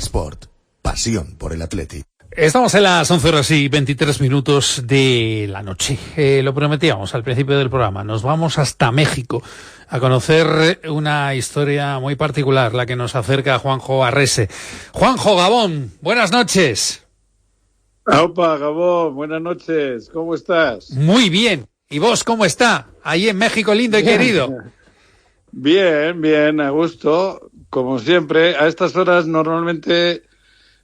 Sport. Pasión por el Atleti. Estamos en las 11:23 de la noche. Lo prometíamos al principio del programa. Nos vamos hasta México a conocer una historia muy particular, la que nos acerca a Juanjo Arrese. Juanjo, Gabón, buenas noches. Opa, Gabón, buenas noches. ¿Cómo estás? Muy bien. ¿Y vos cómo está? Ahí en México lindo y querido. Bien, a gusto. Como siempre, a estas horas normalmente,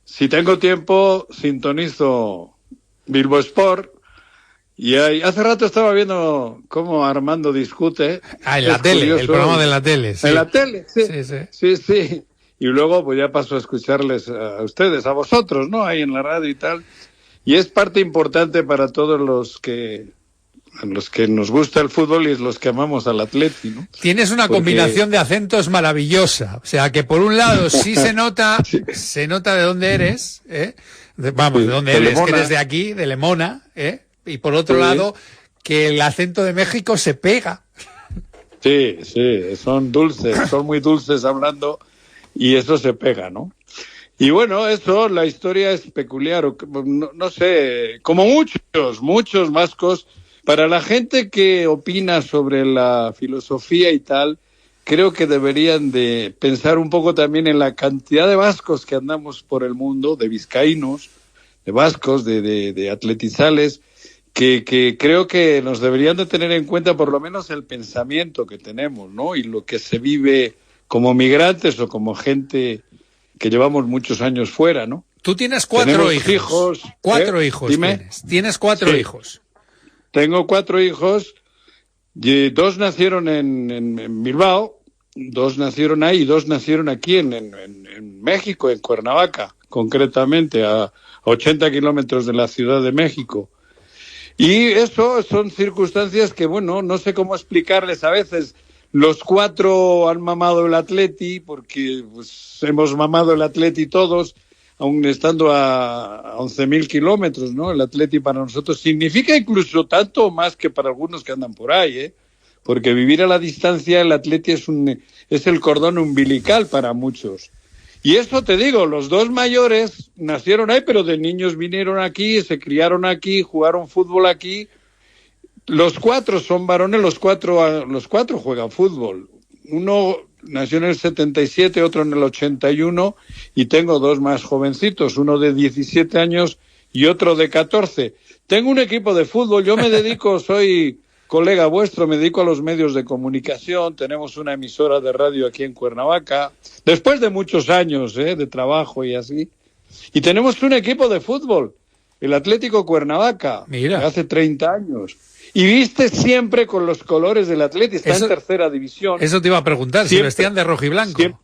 si tengo tiempo, sintonizo Bilbo Sport. Y hace rato estaba viendo cómo Armando discute. En la tele, curioso. El programa de la tele. Sí. En la tele, sí. Sí. Y luego pues ya paso a escucharles a ustedes, a vosotros, ¿no? Ahí en la radio y tal. Y es parte importante para todos los que nos gusta el fútbol y los que amamos al Atleti, ¿no? Tienes una combinación de acentos maravillosa. O sea, que por un lado sí se nota, se nota de dónde eres, de dónde eres, Lemona. Que eres de aquí, de Lemona, y por otro lado, que el acento de México se pega. Sí, son dulces, son muy dulces hablando y eso se pega, ¿no? Y bueno, la historia es peculiar, no sé, como muchos vascos. Para la gente que opina sobre la filosofía y tal, creo que deberían de pensar un poco también en la cantidad de vascos que andamos por el mundo, de vizcaínos, de vascos, de atletizales, que creo que nos deberían de tener en cuenta por lo menos el pensamiento que tenemos, ¿no? Y lo que se vive como migrantes o como gente que llevamos muchos años fuera, ¿no? Tú tienes cuatro hijos. Cuatro hijos. Dime. Tienes cuatro hijos. Tengo 4 hijos, y 2 nacieron en Bilbao, 2 nacieron ahí y 2 nacieron aquí en México, en Cuernavaca, concretamente, a 80 kilómetros de la Ciudad de México. Y eso son circunstancias que, bueno, no sé cómo explicarles a veces. Los 4 han mamado el Atleti, porque pues, hemos mamado el Atleti todos, aún estando a 11.000 kilómetros, ¿no? El Atleti para nosotros significa incluso tanto más que para algunos que andan por ahí, porque vivir a la distancia, el Atleti es el cordón umbilical para muchos. Y esto te digo, los 2 mayores nacieron ahí, pero de niños vinieron aquí, se criaron aquí, jugaron fútbol aquí. Los 4 son varones, los cuatro juegan fútbol. Uno nació en el 77, otro en el 81, y tengo 2 más jovencitos, uno de 17 años y otro de 14. Tengo un equipo de fútbol, yo me dedico, soy colega vuestro, me dedico a los medios de comunicación, tenemos una emisora de radio aquí en Cuernavaca, después de muchos años de trabajo y así, y tenemos un equipo de fútbol, el Atlético Cuernavaca, Mira. Hace 30 años. Y viste siempre con los colores del Atleti, está en tercera división. Eso te iba a preguntar, siempre, si vestían de rojo y blanco. Siempre.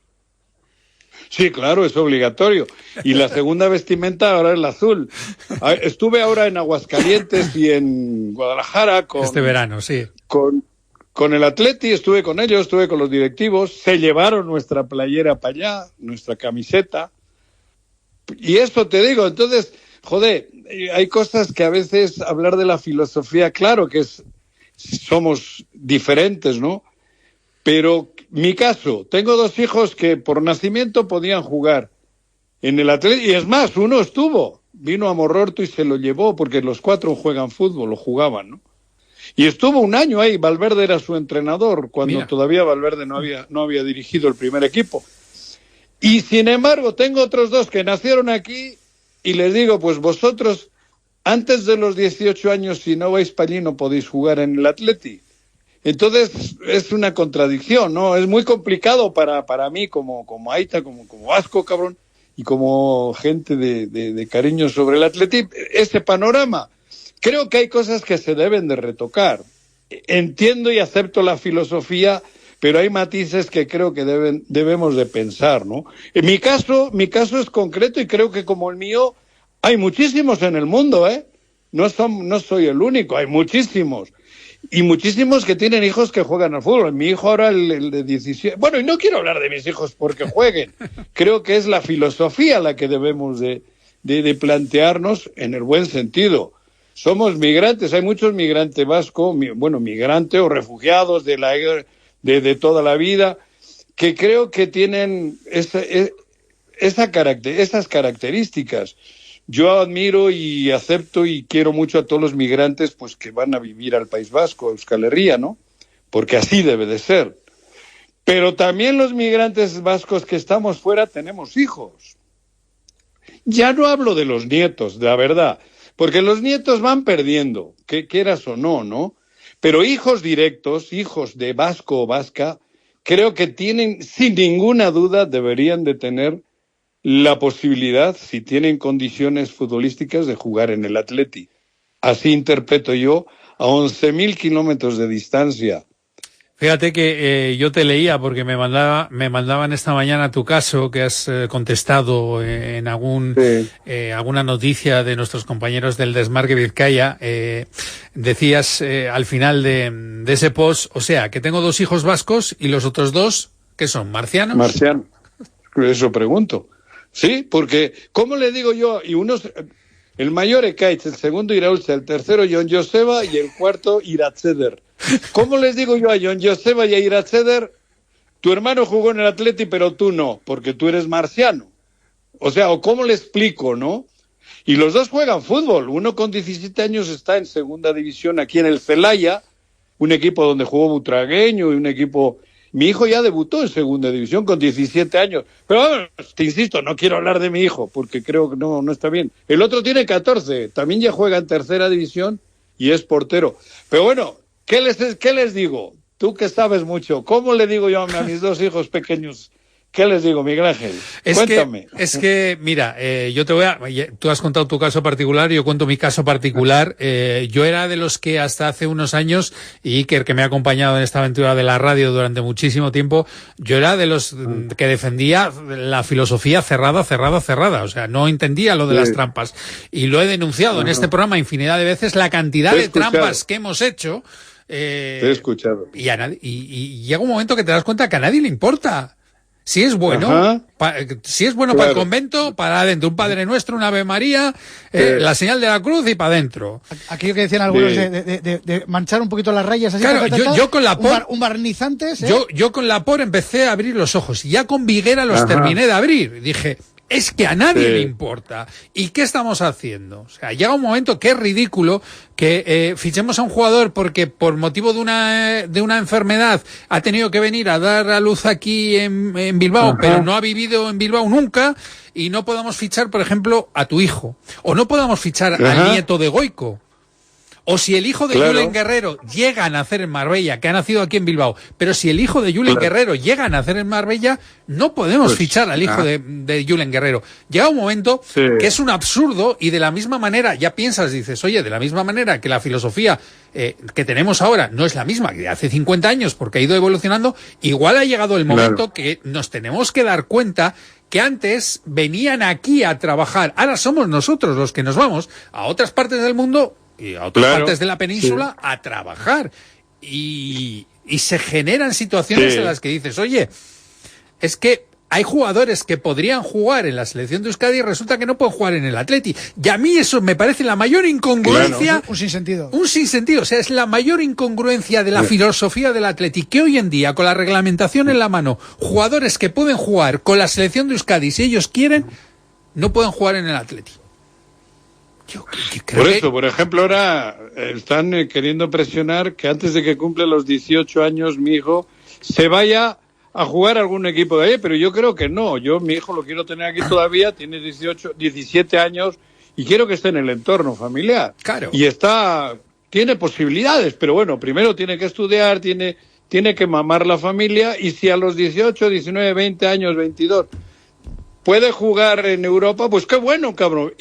Sí, claro, es obligatorio. Y la segunda vestimenta ahora es la azul. Estuve ahora en Aguascalientes y en Guadalajara este verano, sí. Con el Atleti, estuve con ellos, estuve con los directivos, se llevaron nuestra playera para allá, nuestra camiseta. Y eso te digo, entonces, joder, hay cosas que a veces hablar de la filosofía, claro que somos diferentes, ¿no? Pero mi caso, tengo 2 hijos que por nacimiento podían jugar en el Atleti, y es más, uno vino a Mororto y se lo llevó, porque los 4 juegan fútbol, o jugaban, ¿no? Y estuvo un año ahí, Valverde era su entrenador, cuando todavía Valverde no había dirigido el primer equipo. Y sin embargo, tengo otros 2 que nacieron aquí, y les digo, pues vosotros, antes de los 18 años, si no vais para allí, no podéis jugar en el Atleti. Entonces, es una contradicción, ¿no? Es muy complicado para mí, como Aita, como vasco, cabrón, y como gente de cariño sobre el Atleti, ese panorama. Creo que hay cosas que se deben de retocar. Entiendo y acepto la filosofía, pero hay matices que creo que debemos de pensar, ¿no? En mi caso es concreto, y creo que como el mío hay muchísimos en el mundo, No soy el único, hay muchísimos. Y muchísimos que tienen hijos que juegan al fútbol. Mi hijo ahora, el de 17... Bueno, y no quiero hablar de mis hijos porque jueguen. Creo que es la filosofía la que debemos de plantearnos en el buen sentido. Somos migrantes, hay muchos migrantes vascos, migrantes o refugiados de toda la vida, que creo que tienen esas características. Yo admiro y acepto y quiero mucho a todos los migrantes pues que van a vivir al País Vasco, a Euskal Herria, ¿no? Porque así debe de ser. Pero también los migrantes vascos que estamos fuera tenemos hijos. Ya no hablo de los nietos, la verdad, porque los nietos van perdiendo, que quieras o no, ¿no? Pero hijos directos, hijos de vasco o vasca, creo que tienen, sin ninguna duda, deberían de tener la posibilidad, si tienen condiciones futbolísticas, de jugar en el Atleti. Así interpreto yo, a 11.000 kilómetros de distancia. Fíjate que yo te leía porque me mandaban esta mañana tu caso que has contestado en alguna noticia de nuestros compañeros del Desmarque Vizcaya. Decías al final de ese post, o sea, que tengo 2 hijos vascos y los otros 2, ¿qué son? ¿Marcianos? Marcianos. Eso pregunto. Sí, porque, ¿cómo le digo yo? Y unos, el mayor Ekaitz, el segundo Iraultza, el tercero Jon Joseba y el cuarto Iratzeder. ¿Cómo les digo yo a Jon Joseba y a Iratzeder? Tu hermano jugó en el Atleti, pero tú no, porque tú eres marciano. O sea, ¿o cómo le explico, no? Y los 2 juegan fútbol. Uno con 17 años está en segunda división aquí en el Celaya, un equipo donde jugó Butragueño y un equipo... Mi hijo ya debutó en segunda división con 17 años. Pero bueno, te insisto, no quiero hablar de mi hijo porque creo que no está bien. El otro tiene 14, también ya juega en tercera división y es portero. Pero bueno, ¿qué les digo? Tú que sabes mucho, ¿cómo le digo yo a mis 2 hijos pequeños? ¿Qué les digo, Miguel Ángel? Cuéntame. Es que, mira, yo tú has contado tu caso particular, yo cuento mi caso particular. Yo era de los que hasta hace unos años, y Iker, que me ha acompañado en esta aventura de la radio durante muchísimo tiempo, yo era de los que defendía la filosofía cerrada. O sea, no entendía lo de las trampas. Y lo he denunciado en este programa infinidad de veces, la cantidad de trampas que hemos hecho. Te he escuchado. Y llega un momento que te das cuenta que a nadie le importa. Si es bueno, si es bueno claro. Para el convento, para adentro, un Padre Nuestro, una Ave María, la señal de la cruz y para adentro. Aquello que decían algunos de manchar un poquito las rayas así. Claro, yo con la por, un barnizante. Yo con la por empecé a abrir los ojos y ya con Viguera los terminé de abrir. Dije, es que a nadie le importa. ¿Y qué estamos haciendo? O sea, llega un momento que es ridículo que fichemos a un jugador porque por motivo de una enfermedad ha tenido que venir a dar a luz aquí en Bilbao, pero no ha vivido en Bilbao nunca, y no podamos fichar, por ejemplo, a tu hijo. O no podamos fichar al nieto de Goico. O si el hijo de Julen Guerrero llega a nacer en Marbella, que ha nacido aquí en Bilbao, pero si el hijo de Julen Guerrero llega a nacer en Marbella, no podemos fichar al hijo de Julen Guerrero. Llega un momento que es un absurdo, y de la misma manera, ya piensas, dices, oye, de la misma manera que la filosofía que tenemos ahora no es la misma que de hace 50 años porque ha ido evolucionando, igual ha llegado el momento que nos tenemos que dar cuenta que antes venían aquí a trabajar, ahora somos nosotros los que nos vamos a otras partes del mundo y a otras partes de la península a trabajar, y se generan situaciones en las que dices, oye, es que hay jugadores que podrían jugar en la selección de Euskadi y resulta que no pueden jugar en el Atleti, y a mí eso me parece la mayor incongruencia, un sinsentido, o sea, es la mayor incongruencia de la filosofía del Atleti, que hoy en día, con la reglamentación en la mano, jugadores que pueden jugar con la selección de Euskadi si ellos quieren, no pueden jugar en el Atleti. Por eso, por ejemplo, ahora están queriendo presionar que antes de que cumpla los 18 años mi hijo se vaya a jugar a algún equipo de ahí, pero yo creo que no. Yo mi hijo lo quiero tener aquí todavía, tiene 17 años y quiero que esté en el entorno familiar. Claro. Y tiene posibilidades, pero bueno, primero tiene que estudiar, tiene que mamar la familia, y si a los 18, 19, 20 años, 22... puede jugar en Europa, pues qué bueno, cabrón.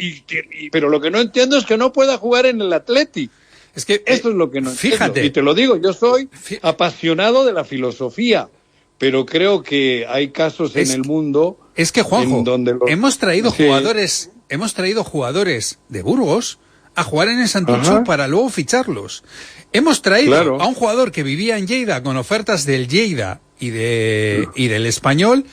Pero lo que no entiendo es que no pueda jugar en el Atleti. Es que eso es lo que no fíjate. Entiendo. Y te lo digo, yo soy apasionado de la filosofía, pero creo que hay casos en el mundo. Es que, Juanjo, en donde hemos traído jugadores de Burgos a jugar en el Santurce para luego ficharlos. Hemos traído a un jugador que vivía en Lleida con ofertas del Lleida y del Español.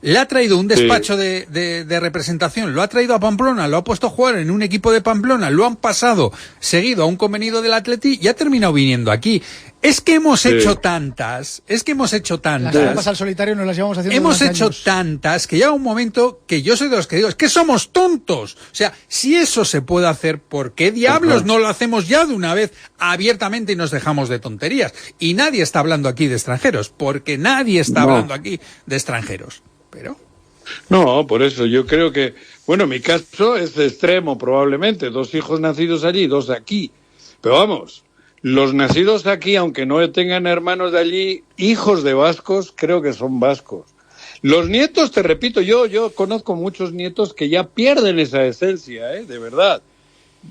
le ha traído un despacho de representación, lo ha traído a Pamplona, lo ha puesto a jugar en un equipo de Pamplona, lo han pasado seguido a un convenido del Atleti y ha terminado viniendo aquí. Es que hemos hecho tantas. Las trampas al solitario nos las llevamos haciendo. Hemos hecho años. tantas que llega un momento que yo soy de los que digo, es que somos tontos. O sea, si eso se puede hacer, ¿por qué diablos no lo hacemos ya de una vez abiertamente y nos dejamos de tonterías? Y nadie está hablando aquí de extranjeros, porque nadie está hablando aquí de extranjeros. Pero... No, por eso yo creo que, bueno, mi caso es extremo probablemente, 2 hijos nacidos allí, 2 aquí. Pero vamos, los nacidos aquí, aunque no tengan hermanos de allí, hijos de vascos, creo que son vascos. Los nietos, te repito, yo conozco muchos nietos que ya pierden esa esencia, de verdad.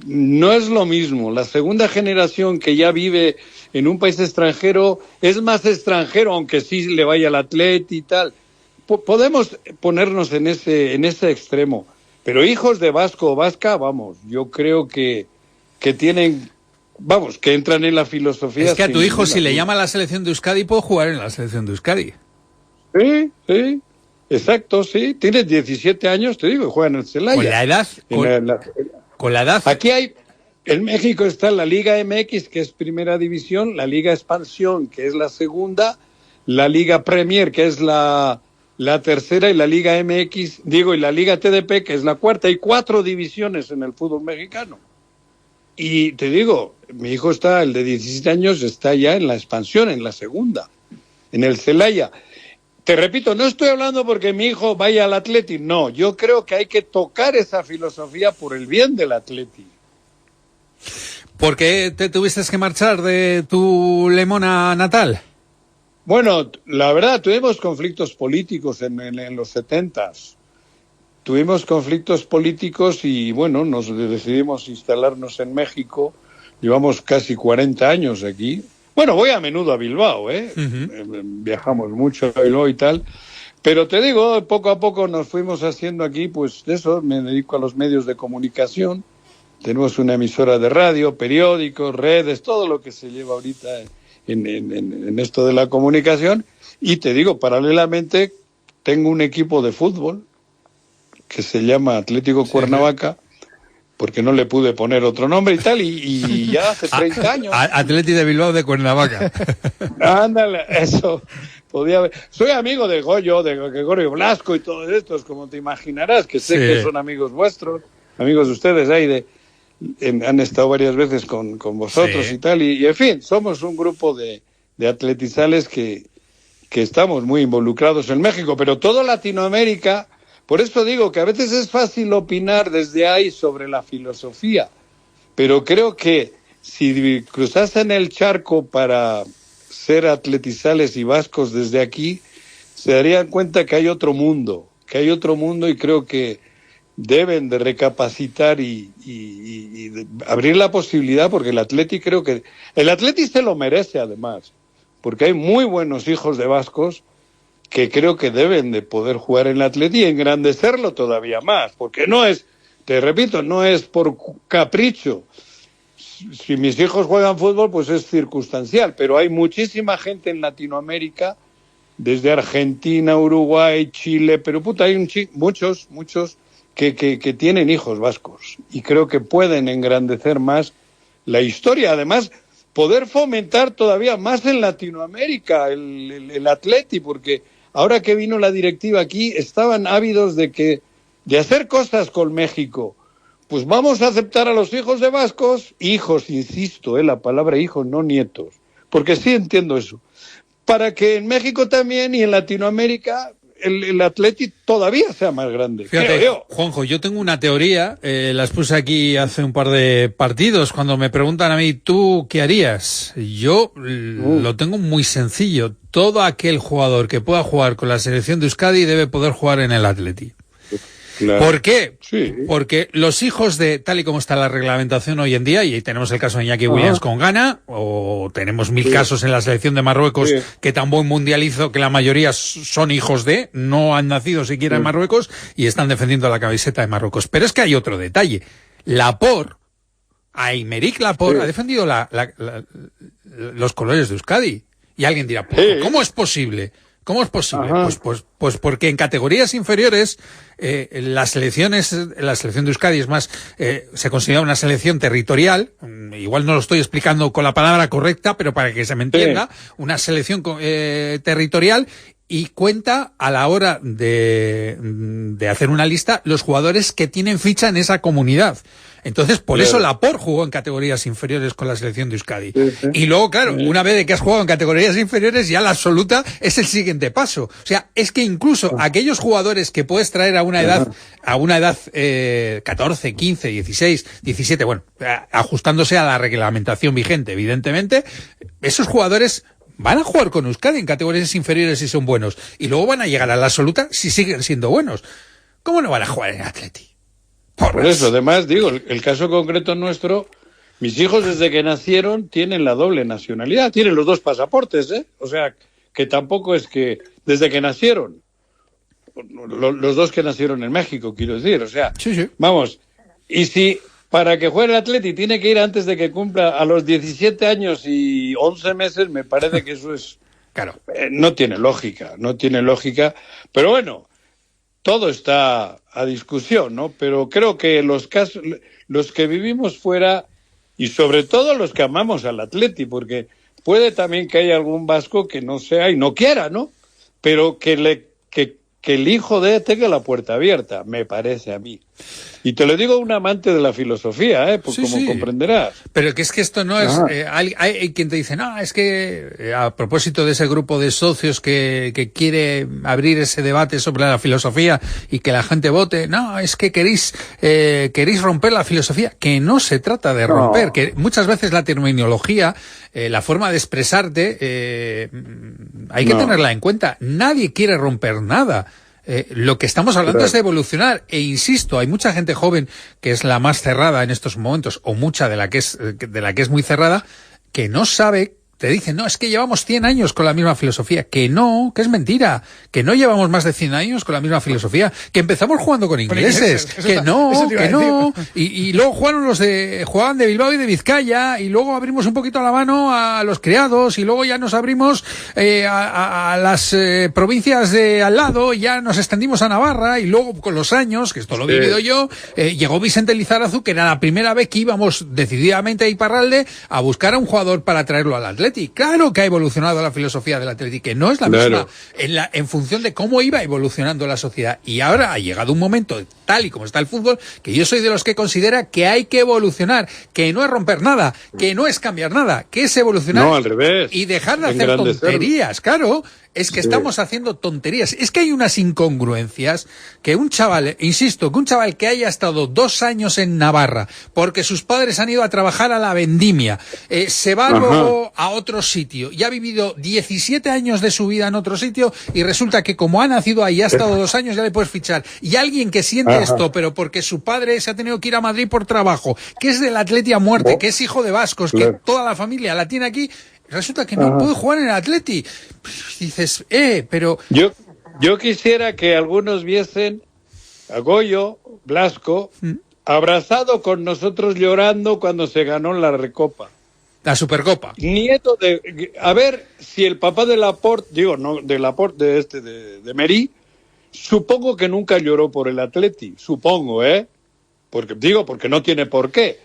No es lo mismo. La segunda generación que ya vive en un país extranjero es más extranjero, aunque sí le vaya al Atleti y tal. Podemos ponernos en ese extremo. Pero hijos de vasco o vasca, vamos, yo creo que tienen... Vamos, que entran en la filosofía. Es que a tu hijo, si le llama a la selección de Euskadi, puede jugar en la selección de Euskadi. Sí, exacto, sí. Tiene 17 años, te digo, juega en el Celaya. Con la edad. Aquí hay, en México está la Liga MX, que es primera división, la Liga Expansión, que es la segunda, la Liga Premier, que es la tercera, y la Liga MX, y la Liga TDP, que es la cuarta. Hay 4 divisiones en el fútbol mexicano. Y te digo, mi hijo el de 17 años, está ya en la expansión, en la segunda, en el Celaya. Te repito, no estoy hablando porque mi hijo vaya al Atleti, no, yo creo que hay que tocar esa filosofía por el bien del Atleti. ¿Por qué te tuviste que marchar de tu Lemona natal? Bueno, la verdad, tuvimos conflictos políticos en los 70s. Tuvimos conflictos políticos y, bueno, nos decidimos instalarnos en México. Llevamos casi 40 años aquí. Bueno, voy a menudo a Bilbao, Viajamos mucho a Bilbao y tal. Pero te digo, poco a poco nos fuimos haciendo aquí, pues de eso, me dedico a los medios de comunicación. Tenemos una emisora de radio, periódicos, redes, todo lo que se lleva ahorita en esto de la comunicación. Y te digo, paralelamente, tengo un equipo de fútbol que se llama Atlético Cuernavaca, porque no le pude poner otro nombre y tal, y ya hace 30 años. Atleti de Bilbao de Cuernavaca. Ándale, eso. Podía haber. Soy amigo de Goyo, de Gregorio Blasco y todos estos, como te imaginarás, que sé que son amigos vuestros, amigos de ustedes, han estado varias veces con vosotros y tal, y en fin, somos un grupo de atletizales que estamos muy involucrados en México, pero toda Latinoamérica. Por eso digo que a veces es fácil opinar desde ahí sobre la filosofía, pero creo que si cruzasen el charco para ser atletizales y vascos desde aquí, se darían cuenta que hay otro mundo y creo que deben de recapacitar y de abrir la posibilidad, porque el Atleti se lo merece además, porque hay muy buenos hijos de vascos que creo que deben de poder jugar en el Atleti y engrandecerlo todavía más, porque no es, te repito, no es por capricho. Si mis hijos juegan fútbol, pues es circunstancial, pero hay muchísima gente en Latinoamérica, desde Argentina, Uruguay, Chile, pero hay muchos que tienen hijos vascos y creo que pueden engrandecer más la historia. Además, poder fomentar todavía más en Latinoamérica el Atleti, porque ahora que vino la directiva aquí, estaban ávidos de hacer cosas con México. Pues vamos a aceptar a los hijos de vascos, hijos, insisto, la palabra hijos, no nietos, porque sí entiendo eso, para que en México también y en Latinoamérica el Atleti todavía sea más grande. Fíjate, Juanjo, yo tengo una teoría, la expuse aquí hace un par de partidos, cuando me preguntan a mí, ¿tú qué harías? Yo lo tengo muy sencillo. Todo aquel jugador que pueda jugar con la selección de Euskadi debe poder jugar en el Atleti. Claro. ¿Por qué? Sí. Porque los hijos de, tal y como está la reglamentación hoy en día, y tenemos el caso de Iñaki Williams con Ghana, o tenemos 1000 casos en la selección de Marruecos, que tan buen mundial hizo que la mayoría son hijos de, no han nacido siquiera en Marruecos, y están defendiendo la camiseta de Marruecos. Pero es que hay otro detalle. Aymeric Laporte ha defendido los colores de Euskadi. Y alguien dirá, ¿cómo es posible? ¿Cómo es posible? Pues porque en categorías inferiores la selección de Euskadi es más, se considera una selección territorial, igual no lo estoy explicando con la palabra correcta, pero para que se me entienda, una selección territorial, y cuenta a la hora de hacer una lista los jugadores que tienen ficha en esa comunidad. Entonces, por eso Laporte jugó en categorías inferiores con la selección de Euskadi. Y luego, claro, una vez de que has jugado en categorías inferiores, ya la absoluta es el siguiente paso. O sea, es que incluso aquellos jugadores que puedes traer a una edad 14, 15, 16, 17, bueno, ajustándose a la reglamentación vigente, evidentemente, esos jugadores van a jugar con Euskadi en categorías inferiores si son buenos. Y luego van a llegar a la absoluta si siguen siendo buenos. ¿Cómo no van a jugar en Atleti? Por eso, además, digo, el caso concreto nuestro, mis hijos desde que nacieron tienen la doble nacionalidad, tienen los dos pasaportes, ¿eh? O sea, que tampoco es que desde que nacieron, los dos que nacieron en México, quiero decir, o sea, sí. Vamos, y si para que juegue el Atleti tiene que ir antes de que cumpla a los 17 años y 11 meses, me parece que eso es... Claro. No tiene lógica, pero bueno, todo está a discusión, ¿no? Pero creo que los que vivimos fuera, y sobre todo los que amamos al Atleti, porque puede también que haya algún vasco que no sea y no quiera, ¿no? Pero que el hijo tenga la puerta abierta, me parece a mí. Y te lo digo un amante de la filosofía, pues como comprenderás. Pero que es que esto no es... hay quien te dice, no, es que a propósito de ese grupo de socios que quiere abrir ese debate sobre la filosofía y que la gente vote, no, es que queréis romper la filosofía, que no se trata de romper, que muchas veces la terminología, la forma de expresarte, hay que tenerla en cuenta. Nadie quiere romper nada. Lo que estamos hablando es de evolucionar, e insisto, hay mucha gente joven que es la más cerrada en estos momentos, o mucha de la que es muy cerrada, que no sabe. Te dicen, no, es que llevamos 100 años con la misma filosofía. Que no, que es mentira. Que no llevamos más de 100 años con la misma filosofía. Que empezamos jugando con ingleses. Que no. Y luego jugaban de Bilbao y de Vizcaya, y luego abrimos un poquito la mano a los criados, y luego ya nos abrimos a las provincias de al lado, y ya nos extendimos a Navarra, y luego con los años, que esto lo he vivido yo, llegó Vicente Lizarazu, que era la primera vez que íbamos decididamente a Iparralde a buscar a un jugador para traerlo al Atleti. Claro que ha evolucionado la filosofía del Atleti, que no es la misma en función de cómo iba evolucionando la sociedad. Y ahora ha llegado un momento, tal y como está el fútbol, que yo soy de los que considera que hay que evolucionar, que no es romper nada, que no es cambiar nada, que es evolucionar. No, al revés. Y dejar de hacer tonterías, claro. Es que estamos haciendo tonterías. Es que hay unas incongruencias que un chaval, insisto, que un chaval que haya estado 2 años en Navarra porque sus padres han ido a trabajar a la vendimia, se va luego a otro sitio y ha vivido 17 años de su vida en otro sitio, y resulta que como ha nacido ahí, ha estado 2 años, ya le puedes fichar. Y alguien que siente esto, pero porque su padre se ha tenido que ir a Madrid por trabajo, que es del Atleti a muerte, que es hijo de vascos, que toda la familia la tiene aquí, resulta que no puede jugar en el Atleti. Dices, pero... Yo quisiera que algunos viesen a Goyo Blasco abrazado con nosotros llorando cuando se ganó la Recopa. La Supercopa. Nieto de... A ver si el papá de Laporte, de Merí, supongo que nunca lloró por el Atleti. Supongo, porque no tiene por qué.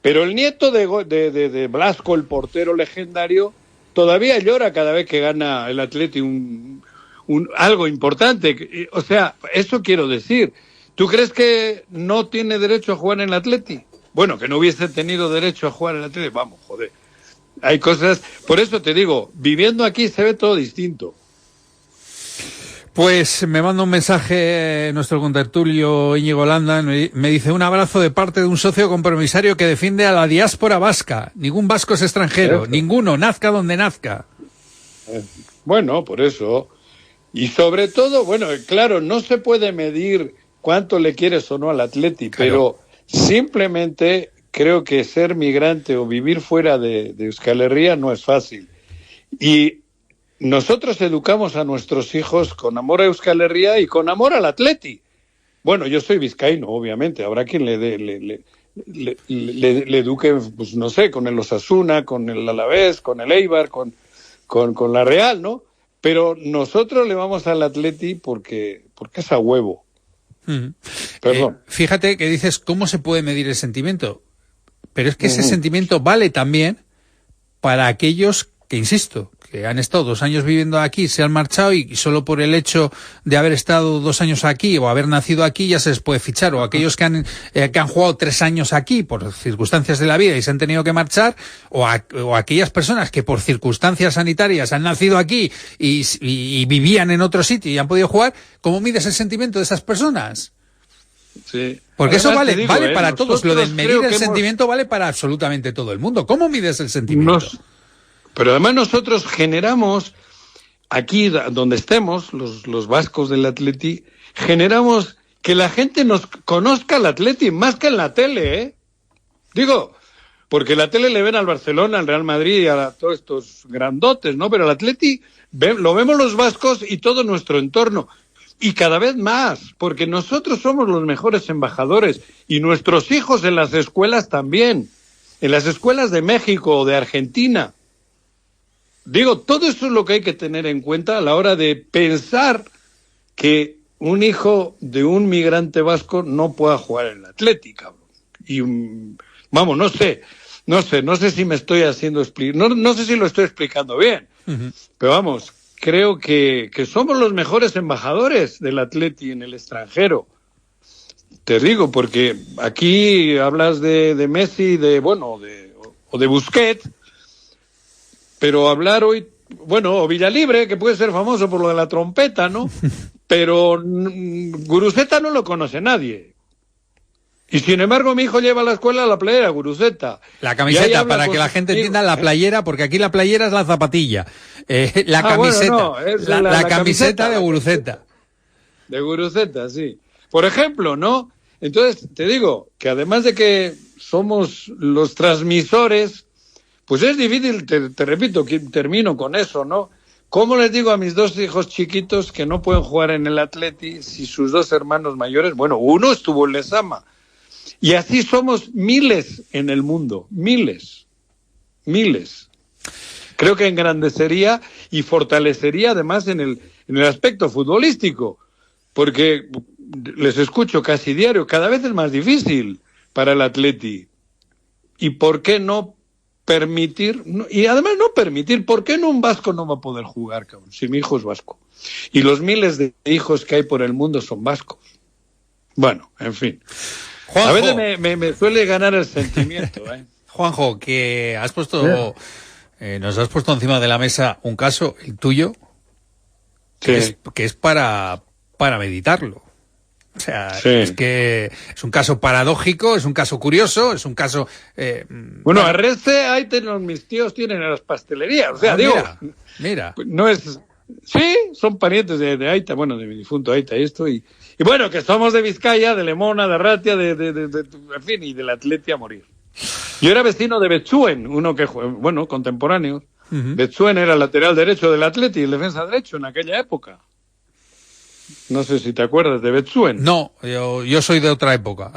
Pero el nieto de Blasco, el portero legendario, todavía llora cada vez que gana el Atleti algo importante. O sea, eso quiero decir. ¿Tú crees que no tiene derecho a jugar en el Atleti? Bueno, que no hubiese tenido derecho a jugar en el Atleti. Vamos, joder. Hay cosas... Por eso te digo, viviendo aquí se ve todo distinto. Pues me manda un mensaje nuestro contertulio Íñigo Landa, me dice: un abrazo de parte de un socio compromisario que defiende a la diáspora vasca. Ningún vasco es extranjero, ninguno, nazca donde nazca. Bueno, por eso. Y sobre todo, bueno, claro, no se puede medir cuánto le quieres o no al Atleti, pero simplemente creo que ser migrante o vivir fuera de Euskal Herria no es fácil. Y nosotros educamos a nuestros hijos con amor a Euskal Herria y con amor al Atleti. Bueno, yo soy vizcaíno, obviamente. Habrá quien le eduque, pues no sé, con el Osasuna, con el Alavés, con el Eibar, con la Real, ¿no? Pero nosotros le vamos al Atleti porque es a huevo. Perdón. Fíjate que dices, ¿cómo se puede medir el sentimiento? Pero es que ese sentimiento vale también para aquellos que, insisto, que han estado 2 años viviendo aquí, se han marchado y solo por el hecho de haber estado 2 años aquí o haber nacido aquí ya se les puede fichar, o aquellos que han jugado 3 años aquí por circunstancias de la vida y se han tenido que marchar, o aquellas personas que por circunstancias sanitarias han nacido aquí y vivían en otro sitio y han podido jugar. ¿Cómo mides el sentimiento de esas personas? Sí. Porque Además, eso vale para todos. Lo de medir el sentimiento vale para absolutamente todo el mundo. ¿Cómo mides el sentimiento? Pero además nosotros generamos, aquí donde estemos, los vascos del Atleti, generamos que la gente nos conozca al Atleti más que en la tele, ¿eh? Digo, porque la tele le ven al Barcelona, al Real Madrid y a todos estos grandotes, ¿no? Pero el Atleti lo vemos los vascos y todo nuestro entorno. Y cada vez más, porque nosotros somos los mejores embajadores y nuestros hijos en las escuelas también, en las escuelas de México o de Argentina. Digo, todo eso es lo que hay que tener en cuenta a la hora de pensar que un hijo de un migrante vasco no pueda jugar en el Atleti, cabrón. Y vamos, no sé si me estoy haciendo no sé si lo estoy explicando bien, pero vamos, creo que somos los mejores embajadores del Atleti en el extranjero. Te digo, porque aquí hablas de Messi, o de Busquets, pero hablar hoy, o Villalibre, que puede ser famoso por lo de la trompeta, ¿no? Pero Guruceta no lo conoce nadie. Y sin embargo mi hijo lleva a la escuela la playera Guruceta. La camiseta, para que la gente entienda, la playera, porque aquí la playera es la zapatilla. La camiseta, es la camiseta de Guruceta. De Guruceta, sí. Por ejemplo, ¿no? Entonces, te digo que además de que somos los transmisores, pues es difícil, te repito, que termino con eso, ¿no? ¿Cómo les digo a mis 2 hijos chiquitos que no pueden jugar en el Atleti si sus 2 hermanos mayores, uno estuvo en Lezama? Y así somos miles en el mundo, miles. Creo que engrandecería y fortalecería además en el aspecto futbolístico, porque les escucho casi diario, cada vez es más difícil para el Atleti. ¿Y por qué no permitir? Y además no permitir, ¿por qué no un vasco no va a poder jugar, cabrón? Si mi hijo es vasco. Y los miles de hijos que hay por el mundo son vascos. Bueno, en fin. Juanjo, a veces me suele ganar el sentimiento, ¿eh? Juanjo, que has puesto, nos has puesto encima de la mesa un caso, el tuyo, que es para meditarlo. O sea, es que es un caso paradójico, es un caso curioso, es un caso... Arrece, ahí mis tíos tienen las pastelerías, o sea, mira. No es... Sí, son parientes de Aita, de mi difunto Aita y esto, y que somos de Vizcaya, de Lemona, de Arratia, en fin, y del Atleti a morir. Yo era vecino de Betzuen, uno que, contemporáneo. Betzuen era lateral derecho del Atleti, el defensa derecho en aquella época. No sé si te acuerdas de Betzuen. No, yo soy de otra época.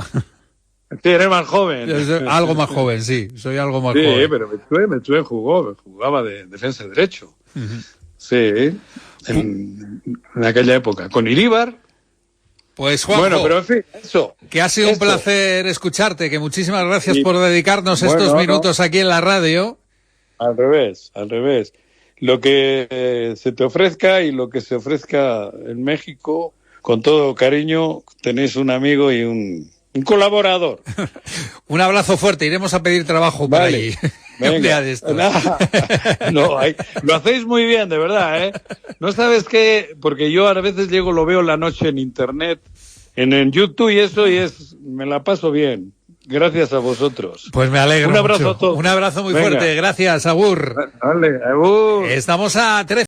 Sí, eres más joven. Algo más joven, sí, soy algo más joven. Sí, pero Betzuen jugaba de defensa derecho. Sí, en aquella época. Con Iríbar. Pues Juanjo, pero en fin, que ha sido un placer escucharte, que muchísimas gracias por dedicarnos estos minutos aquí en la radio. Al revés. Lo que se te ofrezca y lo que se ofrezca en México, con todo cariño, tenéis un amigo y un colaborador. Un abrazo fuerte, iremos a pedir trabajo por ahí. Venga. Un día de estos. No, lo hacéis muy bien, de verdad, ¿eh? No sabes qué, porque yo a veces lo veo la noche en internet, en YouTube y eso, me la paso bien. Gracias a vosotros. Pues me alegro. Un abrazo mucho. a todos. Un abrazo muy fuerte. Gracias, agur. Vale, agur. Estamos a 13.